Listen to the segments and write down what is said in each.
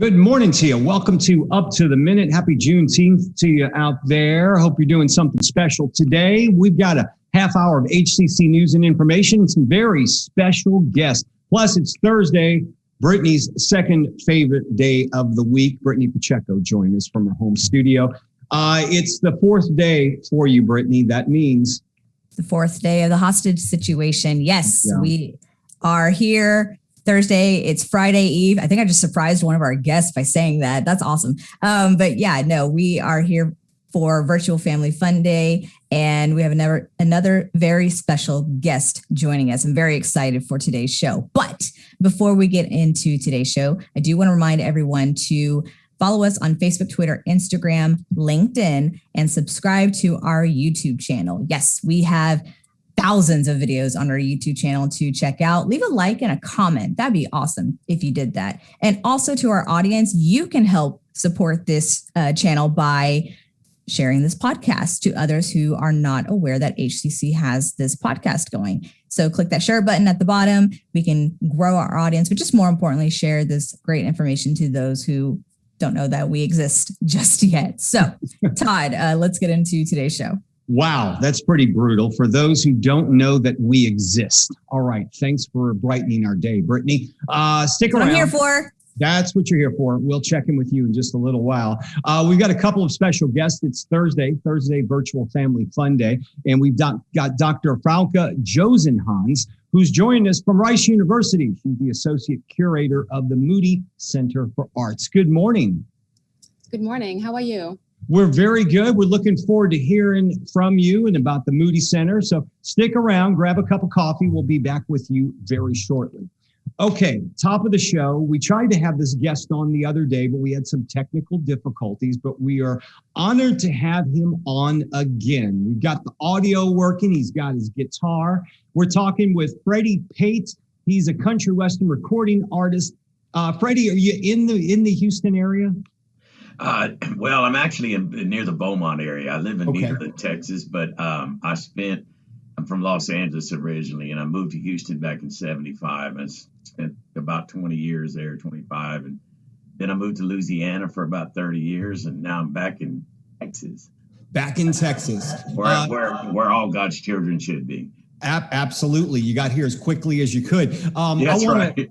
Good morning to you. Welcome to Up to the Minute. Happy Juneteenth to you out there. Hope you're doing something special today. We've got a half hour of HCC news and information and some very special guests. Plus, it's Thursday, Brittany's second favorite day of the week. Brittany Pacheco joined us from her home studio. It's the fourth day for you, Brittany. That means the fourth day of the hostage situation. Yes, We are here. Thursday, it's Friday Eve. I think I just surprised one of our guests by saying that. That's awesome. But yeah, no, we are here for Virtual Family Fun Day, and we have another very special guest joining us. I'm very excited for today's show. But before we get into today's show, I do want to remind everyone to follow us on Facebook, Twitter, Instagram, LinkedIn, and subscribe to our YouTube channel. Yes, we have thousands of videos on our YouTube channel to check out. Leave a like and a comment. That'd be awesome if you did that. And also to our audience, you can help support this channel by sharing this podcast to others who are not aware that HCC has this podcast going. So click that share button at the bottom. We can grow our audience, but just more importantly, share this great information to those who don't know that we exist just yet. So Todd, let's get into today's show. Wow, that's pretty brutal for those who don't know that we exist. All right, thanks for brightening our day, Brittany. Stick around. I'm here for. That's what you're here for. We'll check in with you in just a little while. We've got a couple of special guests. It's Thursday Virtual Family Fun Day, and we've got Dr. Frauke Josenhans, who's joining us from Rice University. She's the Associate Curator of the Moody Center for Arts. Good morning. Good morning. How are you? We're very good. We're looking forward to hearing from you and about the Moody Center. So stick around, grab a cup of coffee. We'll be back with you very shortly. Okay, top of the show. We tried to have this guest on the other day, but we had some technical difficulties, but we are honored to have him on again. We've got the audio working. He's got his guitar. We're talking with Freddie Pate. He's a country western recording artist. Freddie, are you in the Houston area? Well, I'm actually near the Beaumont area. I live in Nederland, Texas, but I'm from Los Angeles originally, and I moved to Houston back in 75. I spent about 20 years there, 25. And then I moved to Louisiana for about 30 years, and now I'm back in Texas. Back in Texas. Where all God's children should be. Absolutely. You got here as quickly as you could. That's right.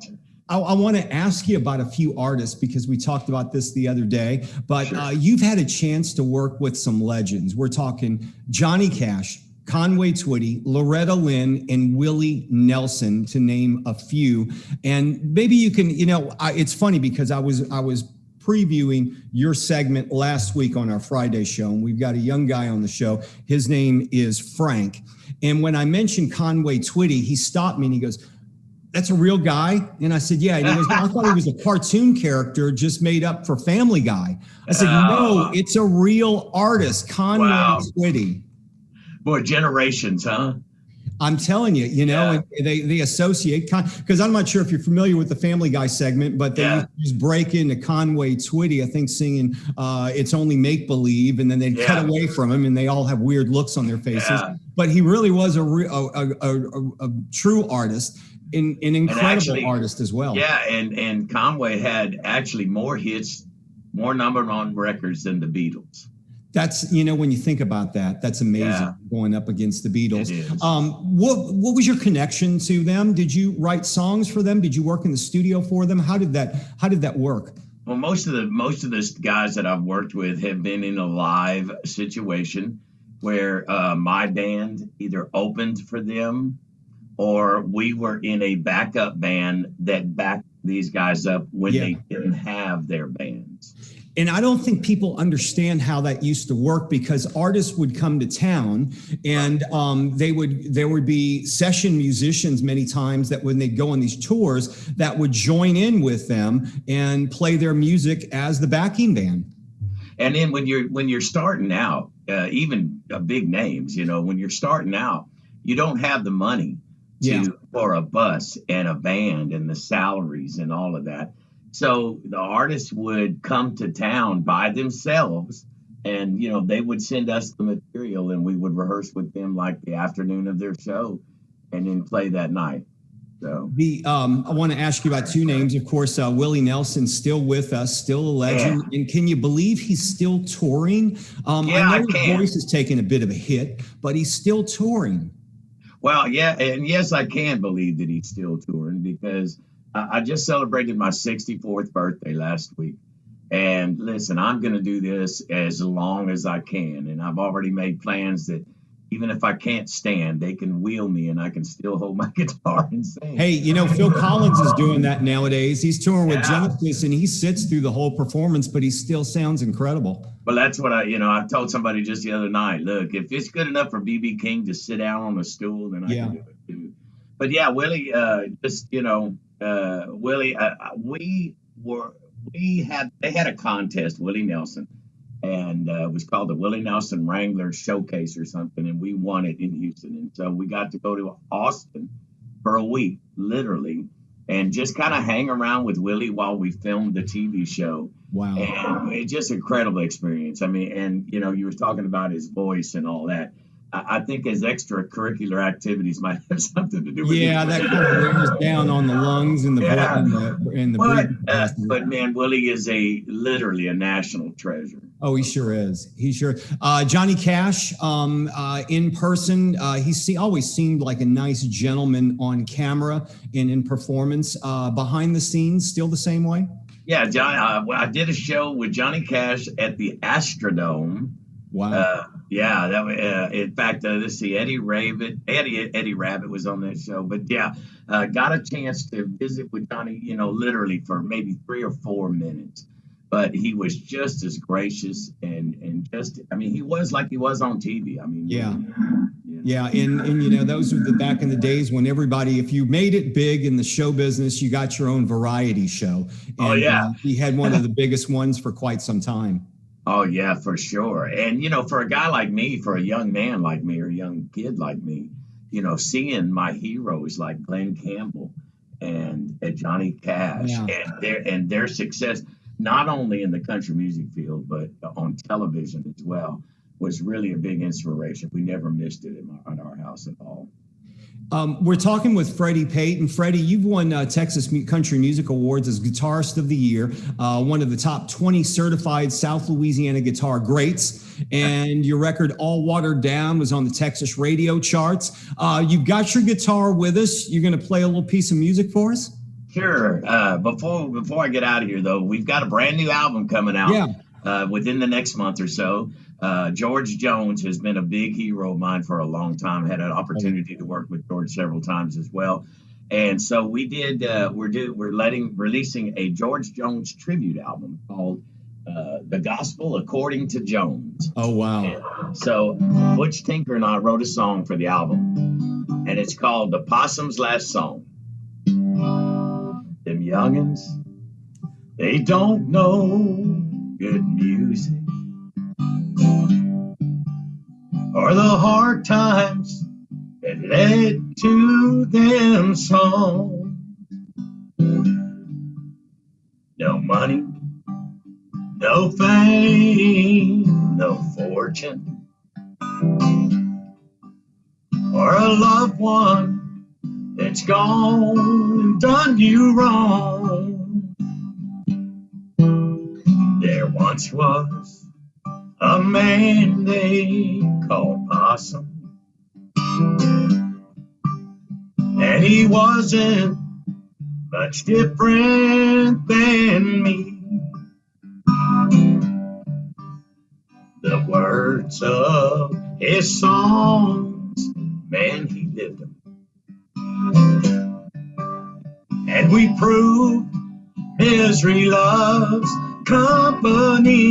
I want to ask you about a few artists because we talked about this the other day, but sure. You've had a chance to work with some legends. We're talking Johnny Cash, Conway Twitty, Loretta, Lynn, and Willie Nelson, to name a few. And maybe you can, it's funny because I was previewing your segment last week on our Friday show, and we've got a young guy on the show. His name is Frank. And when I mentioned Conway Twitty, he stopped me and he goes, "That's a real guy?" And I said, "Yeah." And he goes, "I thought he was a cartoon character just made up for Family Guy." I said, "No, it's a real artist, Conway Twitty." Boy, generations, huh? I'm telling you, and they associate, because I'm not sure if you're familiar with the Family Guy segment, but they just break into Conway Twitty, I think, singing "It's Only Make Believe," and then they cut away from him, and they all have weird looks on their faces. Yeah. But he really was a true artist. An incredible artist as well. Yeah, and Conway had actually more hits, more number one records than the Beatles. That's, when you think about that, that's amazing, going up against the Beatles. It is. What was your connection to them? Did you write songs for them? Did you work in the studio for them? How did that work? Well, most of the guys that I've worked with have been in a live situation where my band either opened for them, or we were in a backup band that backed these guys up when they didn't have their bands. And I don't think people understand how that used to work, because artists would come to town and there would be session musicians many times that when they'd go on these tours that would join in with them and play their music as the backing band. And then when you're starting out, even big names, when you're starting out, you don't have the money for a bus and a band and the salaries and all of that. So the artists would come to town by themselves, and, they would send us the material and we would rehearse with them like the afternoon of their show and then play that night. So I want to ask you about two names. Of course, Willie Nelson still with us, still a legend. Yeah. And can you believe he's still touring? I know his voice has taken a bit of a hit, but he's still touring. Well, yeah, and yes, I can believe that he's still touring because I just celebrated my 64th birthday last week. And listen, I'm going to do this as long as I can. And I've already made plans that even if I can't stand, they can wheel me and I can still hold my guitar and sing. Hey, Phil Collins is doing that nowadays. He's touring with Genesis and he sits through the whole performance, but he still sounds incredible. Well, that's what I told somebody just the other night. Look, if it's good enough for B.B. King to sit down on a stool, then I can do it too. But yeah, Willie, Willie, they had a contest, Willie Nelson. And it was called the Willie Nelson Wrangler Showcase or something, and we won it in Houston. And so we got to go to Austin for a week, literally, and just kind of hang around with Willie while we filmed the TV show. Wow. And it's just an incredible experience. I mean, and, you were talking about his voice and all that. I think his extracurricular activities might have something to do with it. Yeah, that kind of wears down on the lungs and the but man, Willie is literally a national treasure. Oh, he sure is. Johnny Cash, in person, he always seemed like a nice gentleman on camera and in performance. Behind the scenes, still the same way? Yeah, John. I did a show with Johnny Cash at the Astrodome. Wow. In fact, let's see, Eddie Rabbit was on that show. But got a chance to visit with Johnny, literally for maybe 3 or 4 minutes. But he was just as gracious and just, he was like he was on TV. Yeah, and those were back in the days when everybody, if you made it big in the show business, you got your own variety show. And, he had one of the biggest ones for quite some time. Oh, yeah, for sure. And, for a guy like me, for a young man like me or a young kid like me, seeing my heroes like Glenn Campbell and Johnny Cash and their success, not only in the country music field, but on television as well, was really a big inspiration. We never missed it in our house at all. We're talking with Freddie Pate. And Freddie, you've won Texas Country Music Awards as Guitarist of the Year, one of the top 20 certified South Louisiana guitar greats. And your record, All Watered Down, was on the Texas radio charts. You've got your guitar with us. You're going to play a little piece of music for us? Sure. Before I get out of here, though, we've got a brand new album coming out within the next month or so. George Jones has been a big hero of mine for a long time. I had an opportunity to work with George several times as well. And so we're releasing a George Jones tribute album called The Gospel According to Jones. Oh, wow. And so Butch Tinker and I wrote a song for the album, and it's called The Possum's Last Song. Them youngins, they don't know good music or the hard times that led to them songs. No money, no fame, no fortune, or a loved one that's gone and done you wrong. There once was a man they called Possum, and he wasn't much different than me. The words of his songs, man, he lived them. And we proved misery loves company.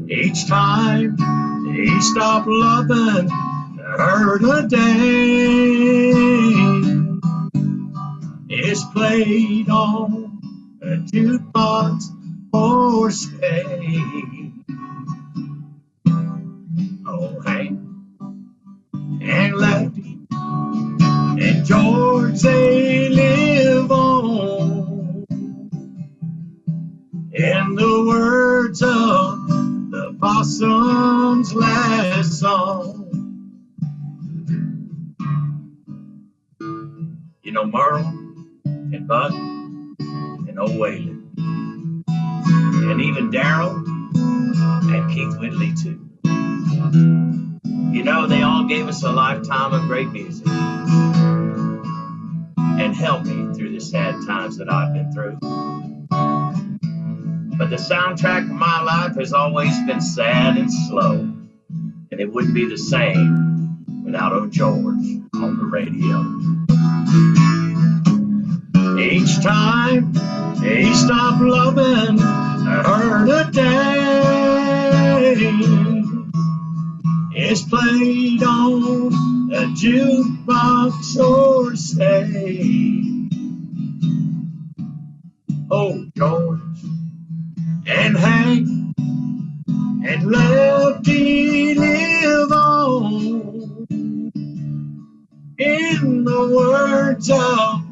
Each time he stopped loving her today, it's played on a jukebox or stay. Oh, Hank and Lefty and George, they live on. In the words of the Possum's last song, You know Merle and Buck and old Waylon. And even Daryl and Keith Whitley too. You know, they all gave us a lifetime of great music and helped me through the sad times that I've been through. But the soundtrack of my life has always been sad and slow, and it wouldn't be the same without old George on the radio. Each time he stopped loving her today, it's played on a jukebox or stage. Oh, George and Hank and Lefty live on in the words of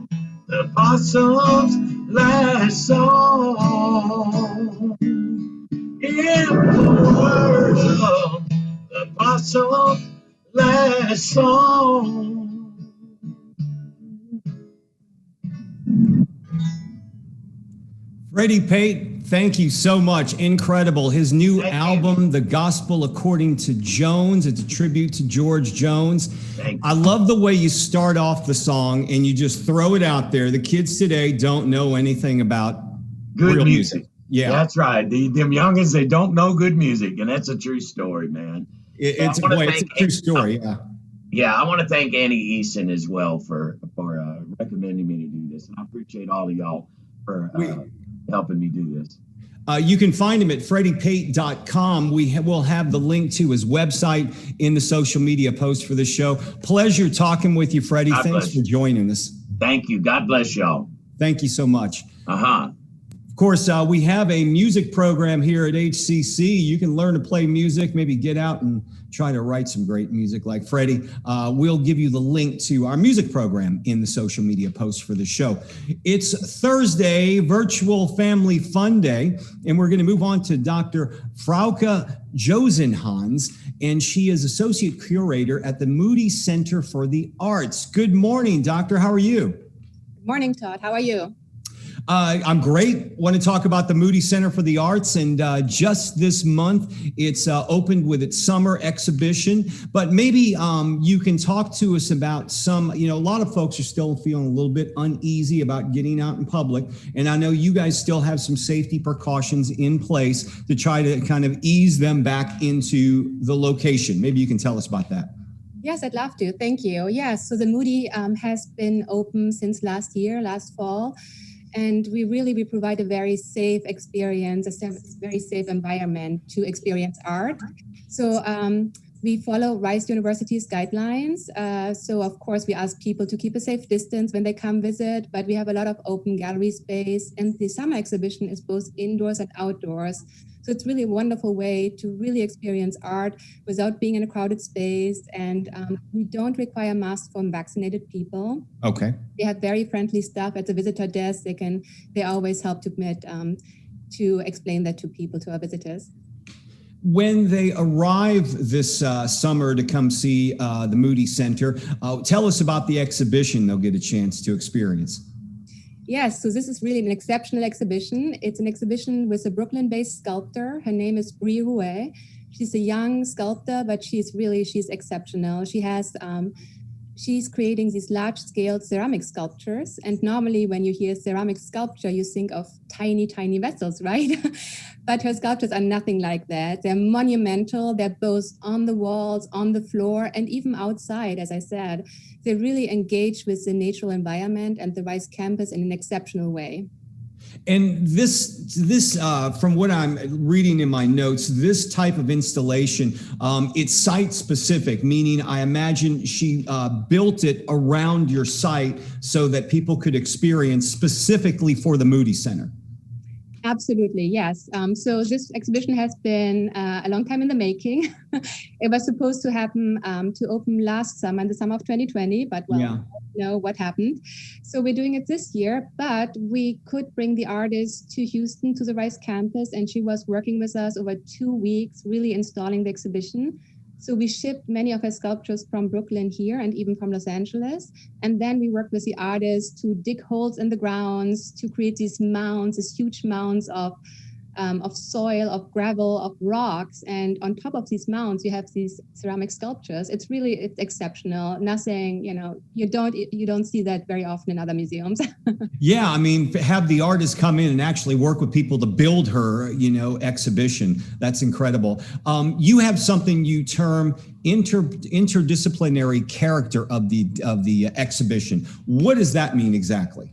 the Possum's last song. In the words of the Possum's last song. Freddie Pate, thank you so much. Incredible. His new album, The Gospel According to Jones, it's a tribute to George Jones. I love the way you start off the song and you just throw it out there. The kids today don't know anything about good music. Yeah, that's right. Them youngins, they don't know good music, and that's a true story, man. It's a true story. Yeah, I want to thank Annie Eason as well for recommending me to do this, and I appreciate all of y'all for helping me do this. You can find him at FreddiePate.com. We will have the link to his website in the social media post for the show. Pleasure talking with you, Freddie. Thanks for joining us. Thank you. God bless y'all. Thank you so much. Uh-huh. Of course, we have a music program here at HCC. You can learn to play music, maybe get out and try to write some great music like Freddie. We'll give you the link to our music program in the social media post for the show. It's Thursday, Virtual Family Fun Day, and we're going to move on to Dr. Frauke Josenhans, and she is Associate Curator at the Moody Center for the Arts. Good morning, Doctor. How are you? Good morning, Todd. How are you? I'm great. Want to talk about the Moody Center for the Arts, and just this month it's opened with its summer exhibition. But maybe you can talk to us about some, a lot of folks are still feeling a little bit uneasy about getting out in public. And I know you guys still have some safety precautions in place to try to kind of ease them back into the location. Maybe you can tell us about that. Yes, I'd love to. Thank you. Yes, so the Moody has been open since last fall. And we provide a very safe experience, a very safe environment to experience art. So we follow Rice University's guidelines. So of course, we ask people to keep a safe distance when they come visit, but we have a lot of open gallery space. And the summer exhibition is both indoors and outdoors. So it's really a wonderful way to really experience art without being in a crowded space. And we don't require masks from vaccinated people. Okay. We have very friendly staff at the visitor desk. They always help to explain that to people, to our visitors. When they arrive this summer to come see the Moody Center, tell us about the exhibition they'll get a chance to experience. Yes, so this is really an exceptional exhibition. It's an exhibition with a Brooklyn-based sculptor. Her name is Brie Rouet. She's a young sculptor, but she's exceptional. She's creating these large-scale ceramic sculptures. And normally when you hear ceramic sculpture, you think of tiny, tiny vessels, right? But her sculptures are nothing like that. They're monumental. They're both on the walls, on the floor, and even outside, as I said. They really engage with the natural environment and the Rice campus in an exceptional way. And this, from what I'm reading in my notes, this type of installation, it's site specific, meaning I imagine she built it around your site so that people could experience specifically for the Moody Center. Absolutely, yes. So this exhibition has been a long time in the making. It was supposed to happen to open last summer, in the summer of 2020, but you know what happened. So we're doing it this year, but we could bring the artist to Houston, to the Rice campus, and she was working with us over 2 weeks, really installing the exhibition. So we shipped many of her sculptures from Brooklyn here and even from Los Angeles. And then we worked with the artists to dig holes in the grounds, to create these mounds, these huge mounds of soil, of gravel, of rocks. And on top of these mounds, you have these ceramic sculptures. It's exceptional. Nothing, you don't see that very often in other museums. Yeah, I mean, have the artist come in and actually work with people to build her, exhibition. That's incredible. You have something you term interdisciplinary character of the exhibition. What does that mean exactly?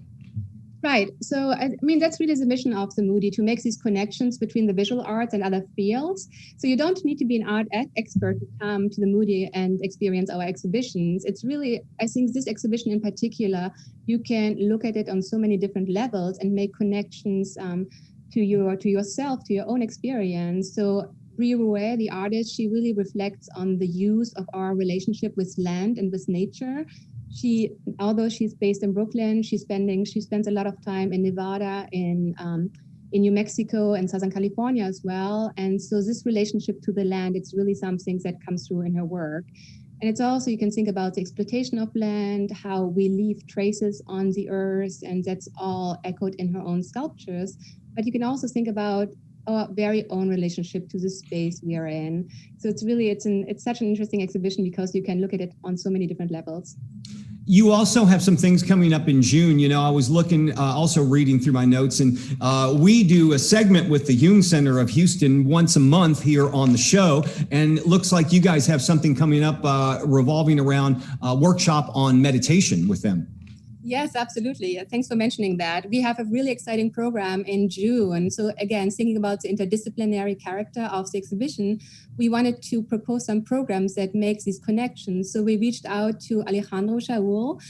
Right. So, that's really the mission of the Moody, to make these connections between the visual arts and other fields. So you don't need to be an art expert to come to the Moody and experience our exhibitions. It's really, I think this exhibition in particular, you can look at it on so many different levels and make connections to yourself, to your own experience. So Brie Rouet, the artist, she really reflects on the use of our relationship with land and with nature. Although she's based in Brooklyn, she spends a lot of time in Nevada, in New Mexico and Southern California as well. And so this relationship to the land, it's really something that comes through in her work. And it's also, you can think about the exploitation of land, how we leave traces on the earth, and that's all echoed in her own sculptures. But you can also think about our very own relationship to the space we are in. So it's such an interesting exhibition because you can look at it on so many different levels. You also have some things coming up in June. I was looking, also reading through my notes, and we do a segment with the Jung Center of Houston once a month here on the show. And it looks like you guys have something coming up revolving around a workshop on meditation with them. Yes, absolutely. Thanks for mentioning that. We have a really exciting program in June. So again, thinking about the interdisciplinary character of the exhibition, we wanted to propose some programs that make these connections. So we reached out to Alejandro Shaul,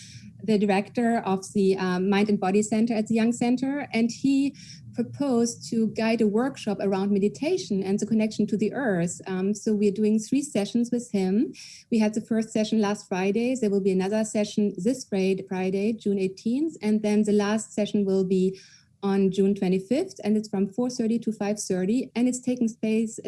the director of the Mind and Body Center at the Jung Center, and he proposed to guide a workshop around meditation and the connection to the earth. So we're doing 3 sessions with him. We had the first session last Friday. There will be another session this Friday, June 18th. And then the last session will be on June 25th, and it's from 4:30 to 5:30, and it's taking place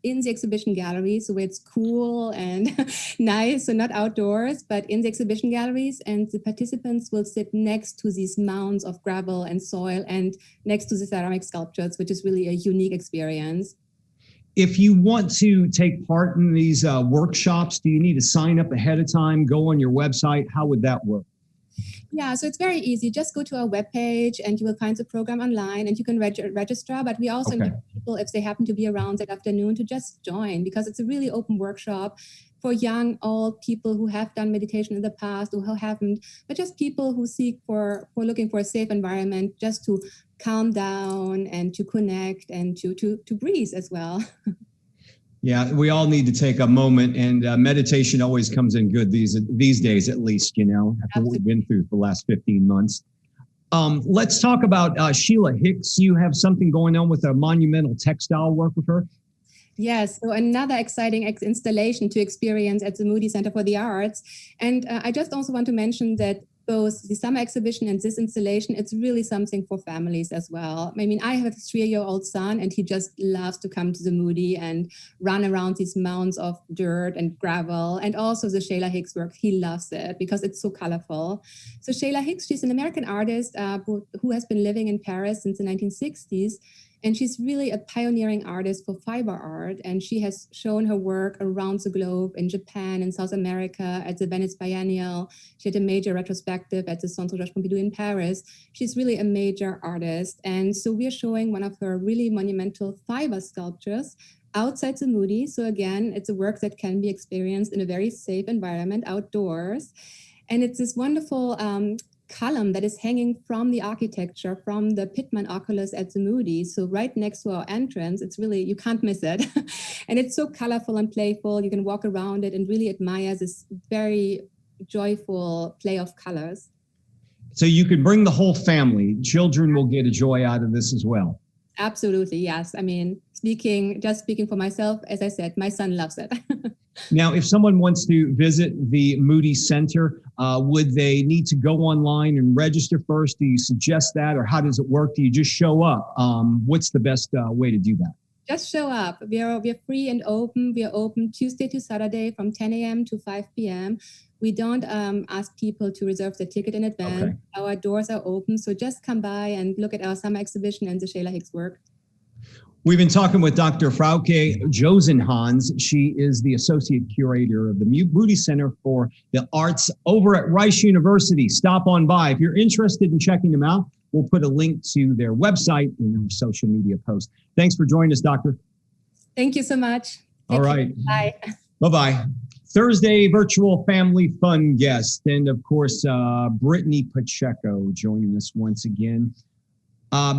in the exhibition gallery, so it's cool and nice, so not outdoors, but in the exhibition galleries, and the participants will sit next to these mounds of gravel and soil and next to the ceramic sculptures, which is really a unique experience. If you want to take part in these workshops, do you need to sign up ahead of time, go on your website? How would that work? Yeah, so it's very easy. Just go to our webpage and you will find the program online and you can register. But we also invite people, if they happen to be around that afternoon, to just join, because it's a really open workshop for young, old people who have done meditation in the past or who haven't, but just people who looking for a safe environment, just to calm down and to connect and to breathe as well. Yeah, we all need to take a moment, and meditation always comes in good these days, at least, after what we've been through for the last 15 months. Let's talk about Sheila Hicks. You have something going on with a monumental textile work with her? Yes, so another exciting installation to experience at the Moody Center for the Arts. And I just also want to mention that both the summer exhibition and this installation, it's really something for families as well. I mean, I have a 3-year-old son, and he just loves to come to the Moody and run around these mounds of dirt and gravel. And also the Sheila Hicks work, he loves it because it's so colorful. So Sheila Hicks, she's an American artist who has been living in Paris since the 1960s. And she's really a pioneering artist for fiber art. And she has shown her work around the globe, in Japan, in South America, at the Venice Biennial. She had a major retrospective at the Centre Georges Pompidou in Paris. She's really a major artist. And so we're showing one of her really monumental fiber sculptures outside the Moody. So again, it's a work that can be experienced in a very safe environment outdoors. And it's this wonderful column that is hanging from the architecture, from the Pittman oculus at the Moody. So right next to our entrance, it's really, you can't miss it. And it's so colorful and playful. You can walk around it and really admire this very joyful play of colors. So you could bring the whole family. Children will get a joy out of this as well. Absolutely, yes. I mean, speaking for myself, as I said, my son loves it. Now, if someone wants to visit the Moody Center, would they need to go online and register first? Do you suggest that, or how does it work? Do you just show up? What's the best way to do that? Just show up. We're free and open. We are open Tuesday to Saturday from 10 a.m. to 5 p.m. We don't ask people to reserve the ticket in advance. Okay. Our doors are open. So just come by and look at our summer exhibition and the Shayla Hicks work. We've been talking with Dr. Frauke Josenhans. She is the associate curator of the Moody Center for the Arts over at Rice University. Stop on by. If you're interested in checking them out, we'll put a link to their website in our social media post. Thanks for joining us, Doctor. Thank you so much. All right. Bye. Bye-bye. Thursday virtual family fun guest. And of course, Brittany Pacheco joining us once again.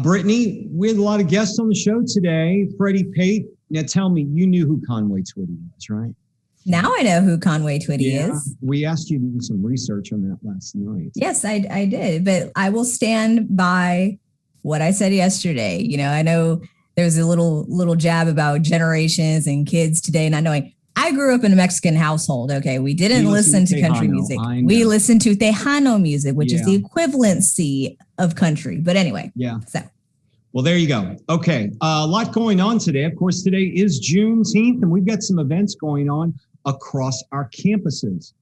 Brittany, we had a lot of guests on the show today. Freddie Pate. Now tell me, you knew who Conway Twitty was, right? Now I know who Conway Twitty is. We asked you to do some research on that last night. Yes, I did. But I will stand by what I said yesterday. You know, I know there was a little jab about generations and kids today, not knowing. I grew up in a Mexican household. Okay, we didn't listen to country music. We listened to Tejano music, which is the equivalency of country. But anyway, so. Well, there you go. Okay, a lot going on today. Of course, today is Juneteenth, and we've got some events going on across our campuses.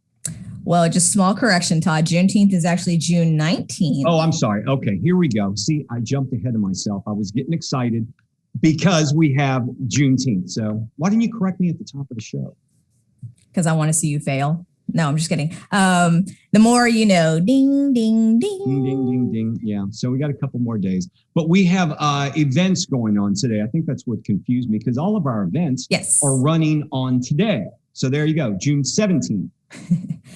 Well, just small correction, Todd. Juneteenth is actually June 19th. Oh, I'm sorry. Okay, here we go. See, I jumped ahead of myself. I was getting excited because we have Juneteenth. So why didn't you correct me at the top of the show? Because I want to see you fail. No, I'm just kidding. The more you know, ding, ding, ding. Ding, ding, ding, ding. Yeah. So we got a couple more days. But we have events going on today. I think that's what confused me because all of our events are running on today. So there you go, June 17th.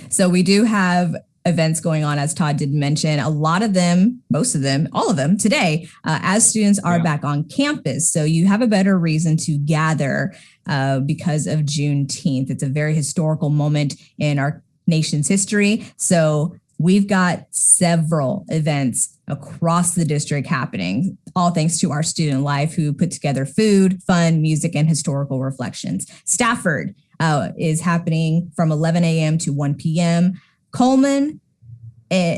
So we do have events going on, as Todd did mention. A lot of them, most of them, all of them today, as students are back on campus. So you have a better reason to gather because of Juneteenth. It's a very historical moment in our nation's history. So we've got several events across the district happening, all thanks to our student life who put together food, fun, music, and historical reflections. Stafford is happening from 11 a.m. to 1 p.m. Coleman,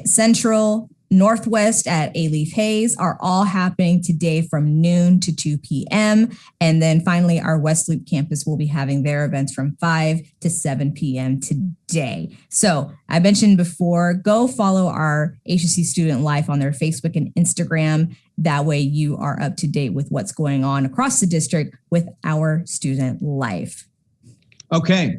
Central, Northwest at A-Leaf Hayes are all happening today from noon to 2 p.m. And then finally, our West Loop campus will be having their events from 5 to 7 p.m. today. So I mentioned before, go follow our HCC Student Life on their Facebook and Instagram. That way you are up to date with what's going on across the district with our student life. Okay.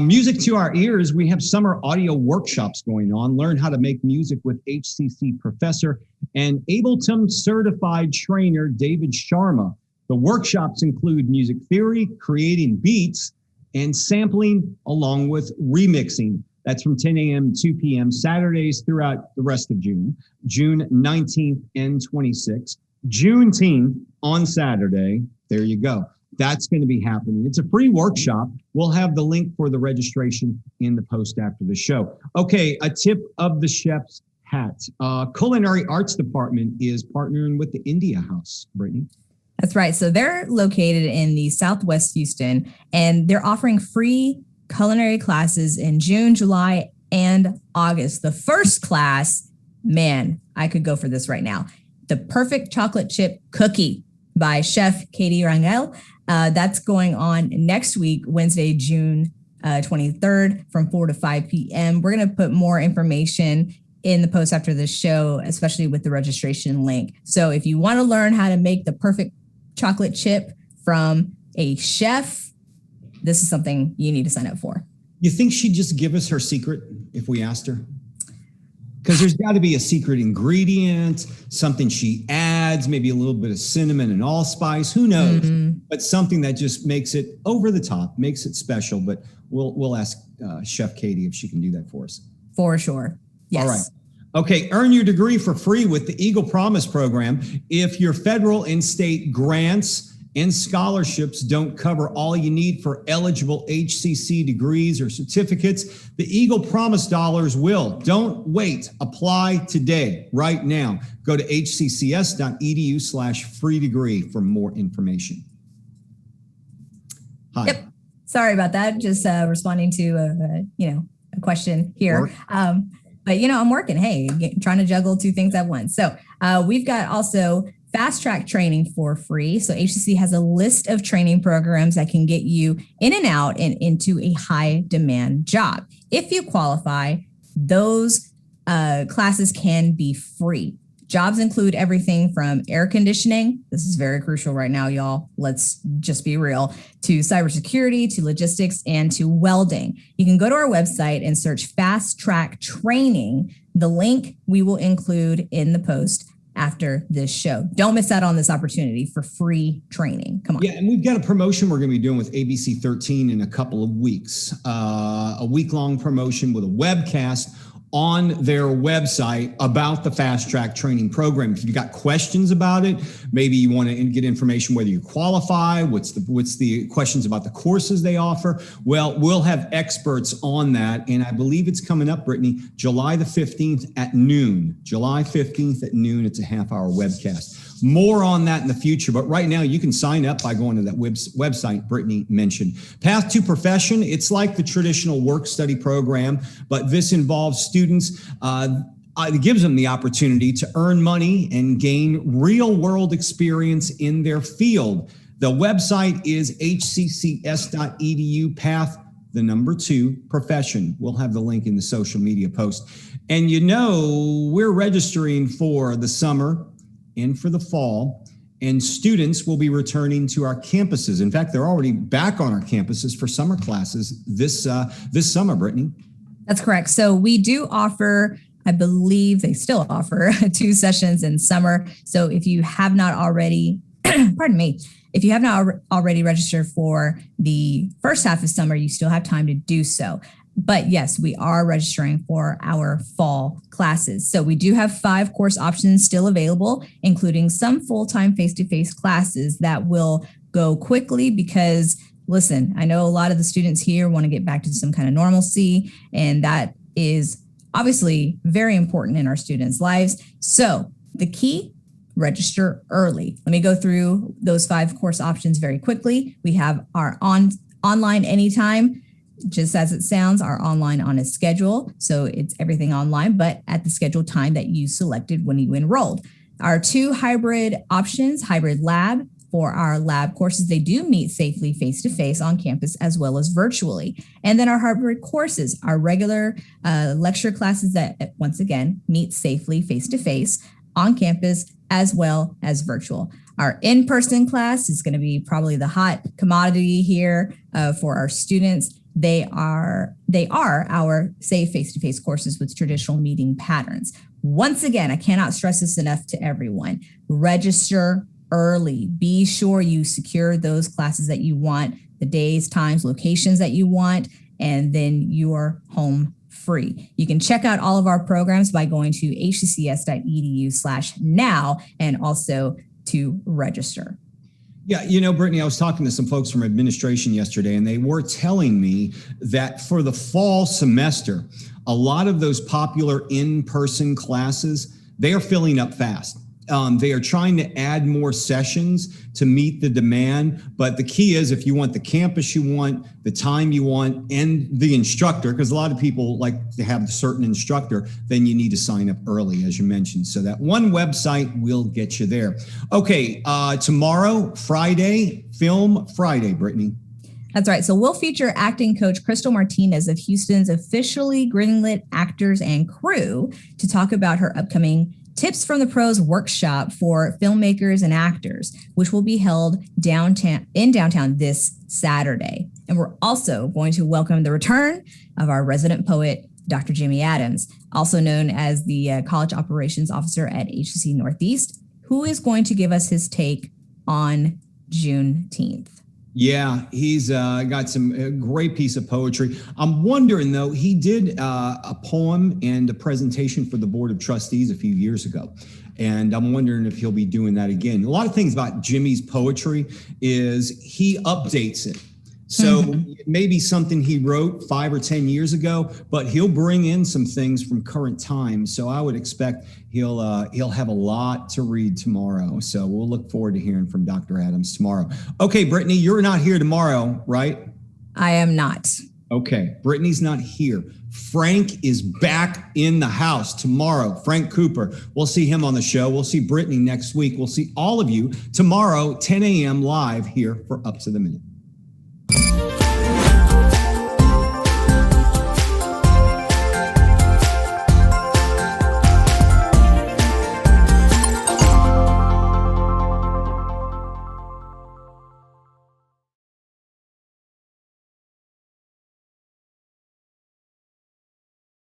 Music to our ears. We have summer audio workshops going on. Learn how to make music with HCC professor and Ableton certified trainer David Sharma. The workshops include music theory, creating beats, and sampling along with remixing. That's from 10 a.m. to 2 p.m. Saturdays throughout the rest of June, June 19th and 26th. Juneteenth on Saturday. There you go. That's going to be happening. It's a free workshop. We'll have the link for the registration in the post after the show. Okay, a tip of the chef's hat. Culinary Arts Department is partnering with the India House, Brittany. That's right. So they're located in the Southwest Houston, and they're offering free culinary classes in June, July, and August. The first class, man, I could go for this right now. The Perfect Chocolate Chip Cookie by Chef Katie Rangel. That's going on next week, Wednesday, June 23rd from 4 to 5 p.m. We're going to put more information in the post after the show, especially with the registration link. So if you want to learn how to make the perfect chocolate chip from a chef, this is something you need to sign up for. You think she'd just give us her secret if we asked her? Because there's got to be a secret ingredient, something she adds, maybe a little bit of cinnamon and allspice, who knows? Mm-hmm. But something that just makes it over the top, makes it special. But we'll ask Chef Katie if she can do that for us. For sure. Yes. All right. Okay, earn your degree for free with the Eagle Promise program. If your federal and state grants and scholarships don't cover all you need for eligible HCC degrees or certificates, the Eagle Promise dollars will. Don't wait. Apply today, right now. Go to hccs.edu/free degree for more information. Hi. Yep. Sorry about that. Just responding to a question here. But I'm working. Hey, trying to juggle two things at once. So we've got also fast track training for free. So HCC has a list of training programs that can get you in and out and into a high demand job. If you qualify, those classes can be free. Jobs include everything from air conditioning. This is very crucial right now, y'all. Let's just be real. To cybersecurity, to logistics, and to welding. You can go to our website and search Fast Track Training. The link we will include in the post after this show. Don't miss out on this opportunity for free training. Come on. Yeah, and we've got a promotion we're going to be doing with ABC 13 in a couple of weeks. A week-long promotion with a webcast on their website about the Fast Track Training Program. If you've got questions about it, maybe you want to get information whether you qualify, what's the questions about the courses they offer. Well, we'll have experts on that. And I believe it's coming up, Brittany, July the 15th at noon. July 15th at noon. It's a half-hour webcast. More on that in the future, but right now you can sign up by going to that website Brittany mentioned. Path to Profession, it's like the traditional work study program, but this involves students, it gives them the opportunity to earn money and gain real world experience in their field. The website is hccs.edu path, the number 2 profession. We'll have the link in the social media post. And you know, we're registering for the summer and for the fall, and students will be returning to our campuses. In fact, they're already back on our campuses for summer classes this summer, Brittany. That's correct. So we do offer, I believe they still offer 2 sessions in summer. So if you have not already, pardon me, if you have not already registered for the first half of summer, you still have time to do so. But yes, we are registering for our fall classes. So we do have 5 course options still available, including some full-time face-to-face classes that will go quickly because, listen, I know a lot of the students here want to get back to some kind of normalcy, and that is obviously very important in our students' lives. So the key, register early. Let me go through those 5 course options very quickly. We have our online anytime. Just as it sounds, our online on a schedule. So it's everything online, but at the scheduled time that you selected when you enrolled. Our 2 hybrid options, hybrid lab. For our lab courses, they do meet safely face-to-face on campus as well as virtually. And then our hybrid courses, our regular lecture classes that, once again, meet safely face-to-face on campus as well as virtual. Our in-person class is going to be probably the hot commodity here for our students. They are our safe face-to-face courses with traditional meeting patterns. Once again, I cannot stress this enough to everyone. Register early. Be sure you secure those classes that you want, the days, times, locations that you want, and then you're home free. You can check out all of our programs by going to hccs.edu/now and also to register. Yeah, you know, Brittany, I was talking to some folks from administration yesterday, and they were telling me that for the fall semester, a lot of those popular in-person classes, they are filling up fast. They are trying to add more sessions to meet the demand. But the key is if you want the campus you want, the time you want, and the instructor, because a lot of people like to have a certain instructor, then you need to sign up early, as you mentioned. So that one website will get you there. Okay, tomorrow, Friday, Film Friday, Brittany. That's right. So we'll feature acting coach Crystal Martinez of Houston's officially greenlit actors and crew to talk about her upcoming Tips from the Pros workshop for filmmakers and actors, which will be held downtown this Saturday. And we're also going to welcome the return of our resident poet, Dr. Jimmy Adams, also known as the College Operations Officer at HCC Northeast, who is going to give us his take on Juneteenth. Yeah, he's got some great piece of poetry. I'm wondering, though, he did a poem and a presentation for the Board of Trustees a few years ago. And I'm wondering if he'll be doing that again. A lot of things about Jimmy's poetry is he updates it. So it may be something he wrote 5 or 10 years ago, but he'll bring in some things from current times. So I would expect he'll have a lot to read tomorrow. So we'll look forward to hearing from Dr. Adams tomorrow. Okay, Brittany, you're not here tomorrow, right? I am not. Okay, Brittany's not here. Frank is back in the house tomorrow. Frank Cooper. We'll see him on the show. We'll see Brittany next week. We'll see all of you tomorrow, 10 a.m. live here for Up to the Minute.